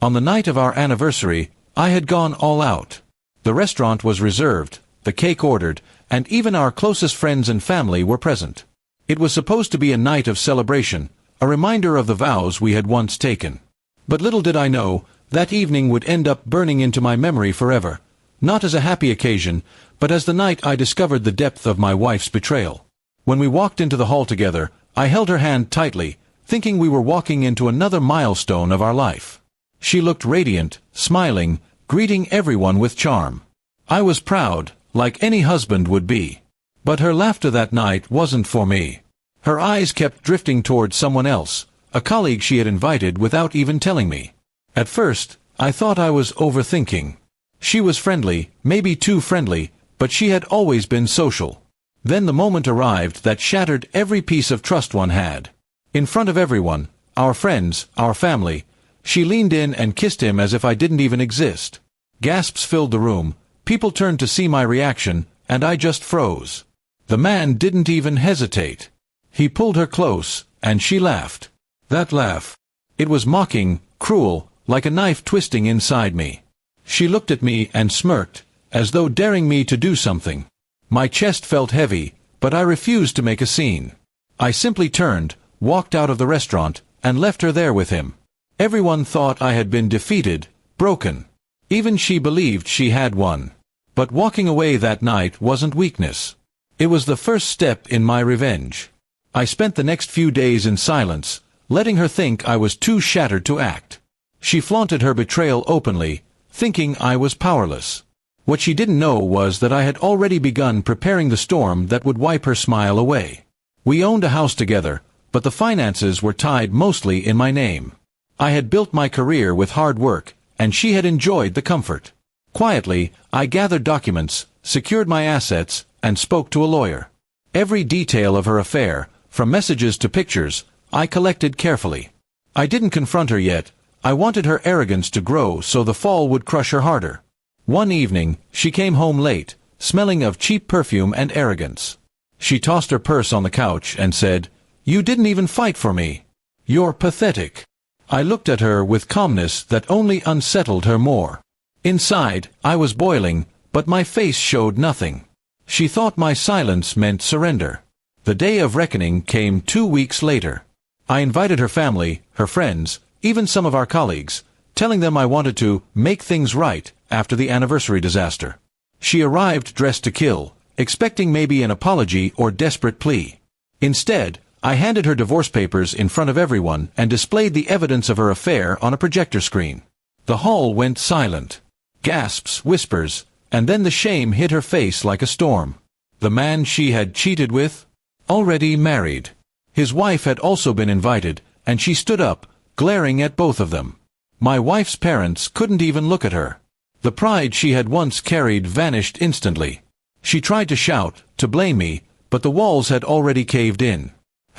On the night of our anniversary, I had gone all out. The restaurant was reserved, the cake ordered, and even our closest friends and family were present. It was supposed to be a night of celebration, a reminder of the vows we had once taken. But little did I know, that evening would end up burning into my memory forever, not as a happy occasion, but as the night I discovered the depth of my wife's betrayal. When we walked into the hall together, I held her hand tightly, thinking we were walking into another milestone of our life. She looked radiant, smiling, greeting everyone with charm. I was proud, like any husband would be. But her laughter that night wasn't for me. Her eyes kept drifting towards someone else, a colleague she had invited without even telling me. At first, I thought I was overthinking. She was friendly, maybe too friendly, but she had always been social. Then the moment arrived that shattered every piece of trust one had. In front of everyone, our friends, our family, she leaned in and kissed him as if I didn't even exist. Gasps filled the room, people turned to see my reaction, and I just froze. The man didn't even hesitate. He pulled her close, and she laughed. That laugh. It was mocking, cruel, like a knife twisting inside me. She looked at me and smirked, as though daring me to do something. My chest felt heavy, but I refused to make a scene. I simply turned, walked out of the restaurant, and left her there with him. Everyone thought I had been defeated, broken. Even she believed she had won. But walking away that night wasn't weakness. It was the first step in my revenge. I spent the next few days in silence, letting her think I was too shattered to act. She flaunted her betrayal openly, thinking I was powerless. What she didn't know was that I had already begun preparing the storm that would wipe her smile away. We owned a house together, but the finances were tied mostly in my name. I had built my career with hard work, and she had enjoyed the comfort. Quietly, I gathered documents, secured my assets, and spoke to a lawyer. Every detail of her affair, from messages to pictures, I collected carefully. I didn't confront her yet. I wanted her arrogance to grow so the fall would crush her harder. One evening, she came home late, smelling of cheap perfume and arrogance. She tossed her purse on the couch and said, "You didn't even fight for me. You're pathetic." I looked at her with calmness that only unsettled her more. Inside, I was boiling, but my face showed nothing. She thought my silence meant surrender. The day of reckoning came 2 weeks later. I invited her family, her friends, even some of our colleagues, telling them I wanted to make things right after the anniversary disaster. She arrived dressed to kill, expecting maybe an apology or desperate plea. Instead, I handed her divorce papers in front of everyone and displayed the evidence of her affair on a projector screen. The hall went silent. Gasps, whispers, and then the shame hit her face like a storm. The man she had cheated with? Already married. His wife had also been invited, and she stood up, glaring at both of them. My wife's parents couldn't even look at her. The pride she had once carried vanished instantly. She tried to shout, to blame me, but the walls had already caved in.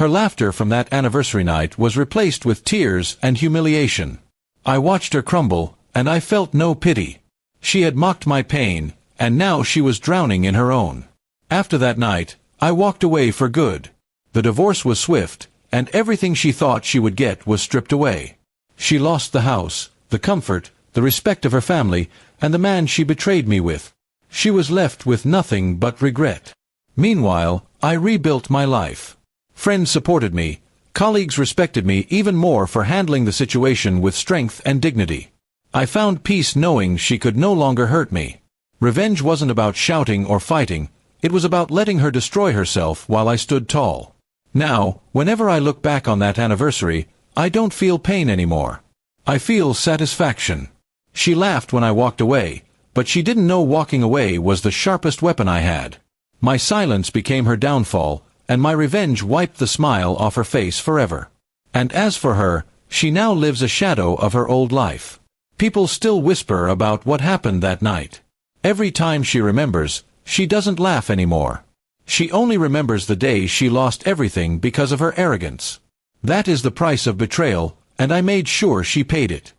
Her laughter from that anniversary night was replaced with tears and humiliation. I watched her crumble, and I felt no pity. She had mocked my pain, and now she was drowning in her own. After that night, I walked away for good. The divorce was swift, and everything she thought she would get was stripped away. She lost the house, the comfort, the respect of her family, and the man she betrayed me with. She was left with nothing but regret. Meanwhile, I rebuilt my life. Friends supported me, colleagues respected me even more for handling the situation with strength and dignity. I found peace knowing she could no longer hurt me. Revenge wasn't about shouting or fighting, it was about letting her destroy herself while I stood tall. Now, whenever I look back on that anniversary, I don't feel pain anymore. I feel satisfaction. She laughed when I walked away, but she didn't know walking away was the sharpest weapon I had. My silence became her downfall, and my revenge wiped the smile off her face forever. And as for her, she now lives a shadow of her old life. People still whisper about what happened that night. Every time she remembers, she doesn't laugh anymore. She only remembers the day she lost everything because of her arrogance. That is the price of betrayal, and I made sure she paid it.